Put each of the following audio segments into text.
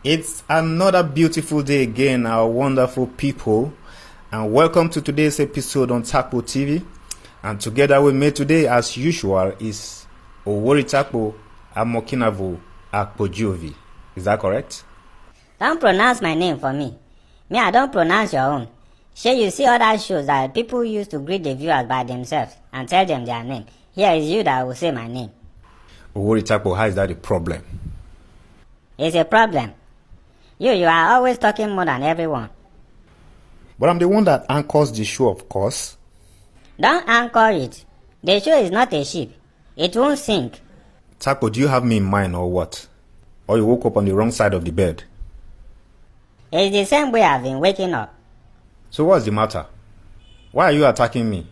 It's another beautiful day again, our wonderful people, and welcome to today's episode on Takpo TV. And together with me today, as usual, is Owori Takpo Amokinavo Akpojovi. Is that correct? Don't pronounce my name for me. I don't pronounce your own. Sure, you see other shows that people used to greet the viewers by themselves and tell them their name. Here is you that will say my name. Owori Takpo, how is that a problem? It's a problem. You are always talking more than everyone. But I'm the one that anchors the show, of course. Don't anchor it. The show is not a ship. It won't sink. Takpo, do you have me in mind or what? Or you woke up on the wrong side of the bed? It's the same way I've been waking up. So what's the matter? Why are you attacking me?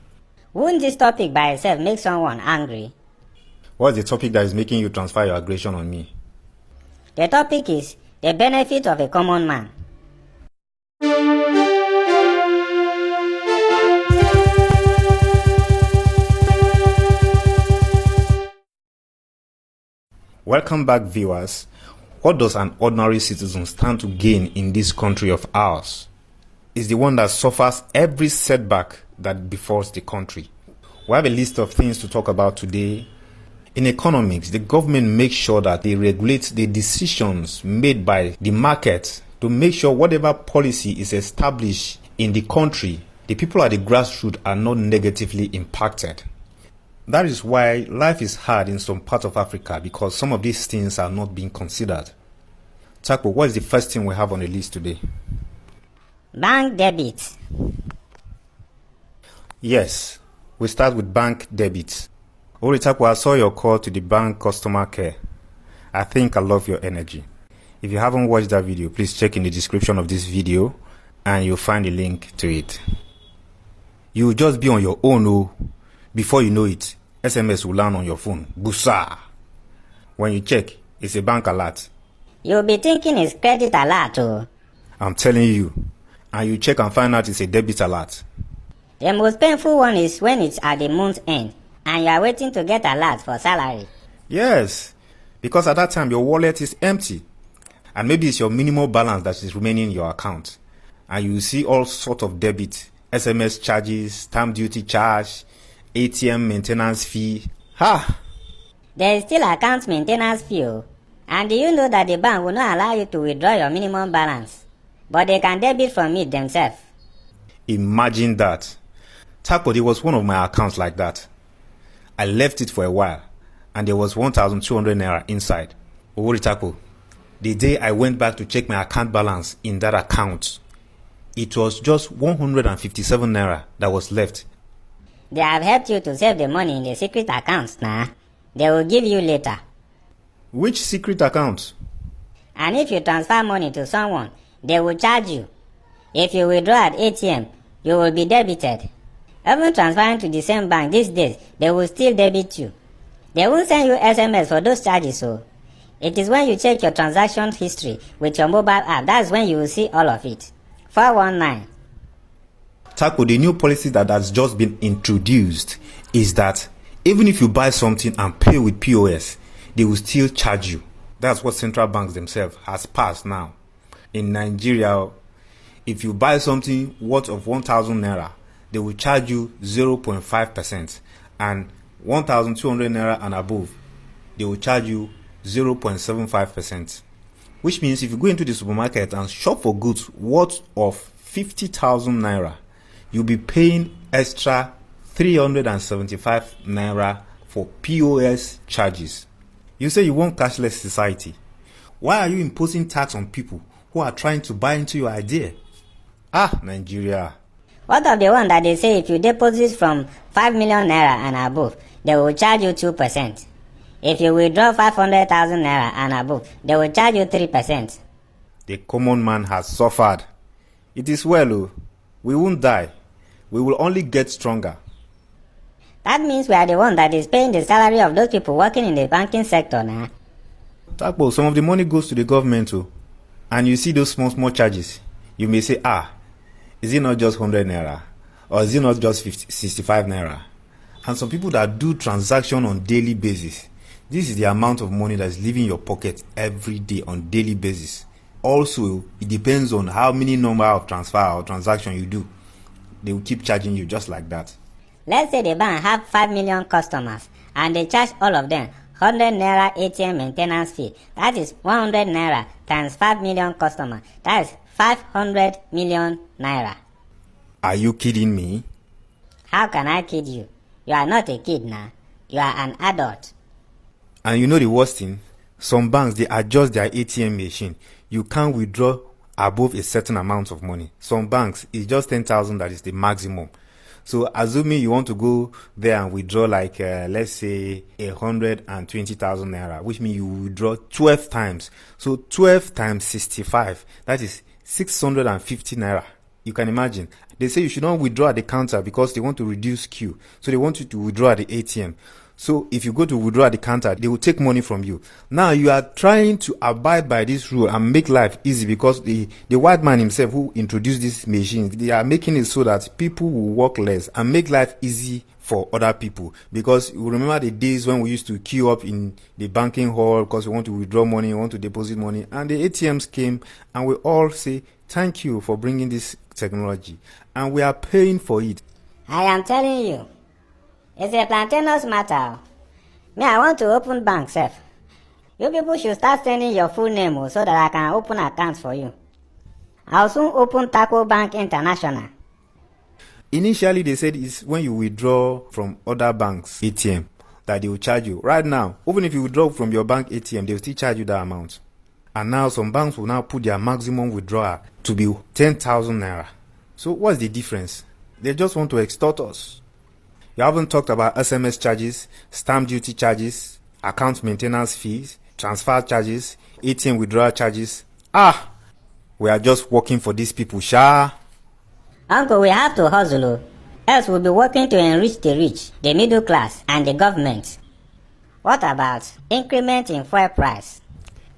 Wouldn't this topic by itself make someone angry? What's the topic that is making you transfer your aggression on me? The topic is the benefit of a common man. Welcome back, viewers. What does an ordinary citizen stand to gain in this country of ours? Is the one that suffers every setback that befalls the country. We have a list of things to talk about today. In economics, the government makes sure that they regulate the decisions made by the market to make sure whatever policy is established in the country, the people at the grassroots are not negatively impacted. That is why life is hard in some parts of Africa, because some of these things are not being considered. Takpo, what is the first thing we have on the list today? Bank debit. Yes, we start with bank debit. Owori Takpo, I saw your call to the bank customer care. I think I love your energy. If you haven't watched that video, please check in the description of this video and you'll find a link to it. You'll just be on your own, before you know it, SMS will land on your phone. Busa! When you check, it's a bank alert. You'll be thinking it's credit alert. I'm telling you. And you check and find out it's a debit alert. The most painful one is when it's at the month end and you are waiting to get alert for salary. Yes, because at that time your wallet is empty. And maybe it's your minimal balance that is remaining in your account. And you see all sorts of debit, SMS charges, stamp duty charge, ATM maintenance fee. Ha! There is still account maintenance fee. And do you know that the bank will not allow you to withdraw your minimum balance? But they can debit from it themselves. Imagine that. Takpo, there was one of my accounts like that. I left it for a while, and there was 1,200 naira inside. Owori Takpo, the day I went back to check my account balance in that account, it was just 157 naira that was left. They have helped you to save the money in the secret accounts now. They will give you later. Which secret account? And if you transfer money to someone, they will charge you. If you withdraw at ATM, you will be debited. Even transferring to the same bank these days, they will still debit you. They won't send you SMS for those charges, so it is when you check your transaction history with your mobile app, that's when you will see all of it. 419. Takpo, the new policy that has just been introduced is that even if you buy something and pay with POS, they will still charge you. That's what central banks themselves has passed now. In Nigeria, if you buy something worth of 1,000 naira, they will charge you 0.5%. And 1,200 naira and above, they will charge you 0.75%. Which means if you go into the supermarket and shop for goods worth of 50,000 naira, you'll be paying extra 375 naira for POS charges. You say you want cashless society. Why are you imposing tax on people who are trying to buy into your idea? Nigeria. What of the one that they say if you deposit from 5 million naira and above, they will charge you 2%. If you withdraw 500,000 naira and above, they will charge you 3%. The common man has suffered. It is well, we won't die. We will only get stronger. That means we are the one that is paying the salary of those people working in the banking sector now. Takpo, some of the money goes to the government and you see those small charges. You may say, is it not just 100 naira? Or is it not just 65 naira? And some people that do transaction on daily basis, this is the amount of money that is leaving your pocket every day on daily basis. Also, it depends on how many number of transfer or transaction you do. They will keep charging you just like that. Let's say the bank have 5 million customers and they charge all of them 100 naira ATM maintenance fee. That is 100 naira times 5 million customers. That is 500 million naira. Are you kidding me? How can I kid you? You are not a kid now. You are an adult. And you know the worst thing? Some banks, they adjust their ATM machine. You can't withdraw above a certain amount of money. Some banks, it's just 10,000 that is the maximum. So assuming you want to go there and withdraw like, let's say 120,000 naira, which means you withdraw 12 times. So 12 times 65, that is 650 naira. You can imagine. They say you should not withdraw at the counter because they want to reduce queue. So they want you to withdraw at the ATM. So if you go to withdraw at the counter, they will take money from you. Now you are trying to abide by this rule and make life easy because the white man himself who introduced this machine, they are making it so that people will work less and make life easy for other people. Because you remember the days when we used to queue up in the banking hall because we want to withdraw money, we want to deposit money, and the ATMs came and we all say, thank you for bringing this technology. And we are paying for it. I am telling you, it's a plantainous matter. Me, I want to open bank, sef. You people should start sending your full name so that I can open accounts for you. I'll soon open Taco Bank International. Initially, they said it's when you withdraw from other banks' ATM that they will charge you. Right now, even if you withdraw from your bank ATM, they will still charge you that amount. And now some banks will now put their maximum withdrawal to be 10,000 naira. So what's the difference? They just want to extort us. You haven't talked about SMS charges, stamp duty charges, account maintenance fees, transfer charges, ATM withdrawal charges. We are just working for these people, sha. Uncle, we have to hustle, else we'll be working to enrich the rich, the middle class, and the government. What about increment in fuel price?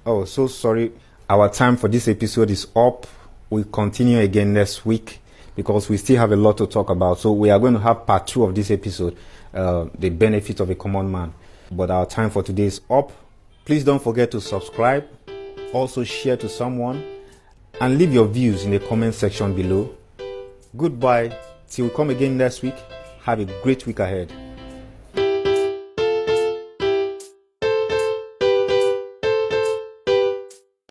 Oh, so sorry. Our time for this episode is up. We'll continue again next week because we still have a lot to talk about. So we are going to have part 2 of this episode, the benefit of a common man. But our time for today is up. Please don't forget to subscribe. Also share to someone. And leave your views in the comment section below. Goodbye. Till we come again next week. Have a great week ahead.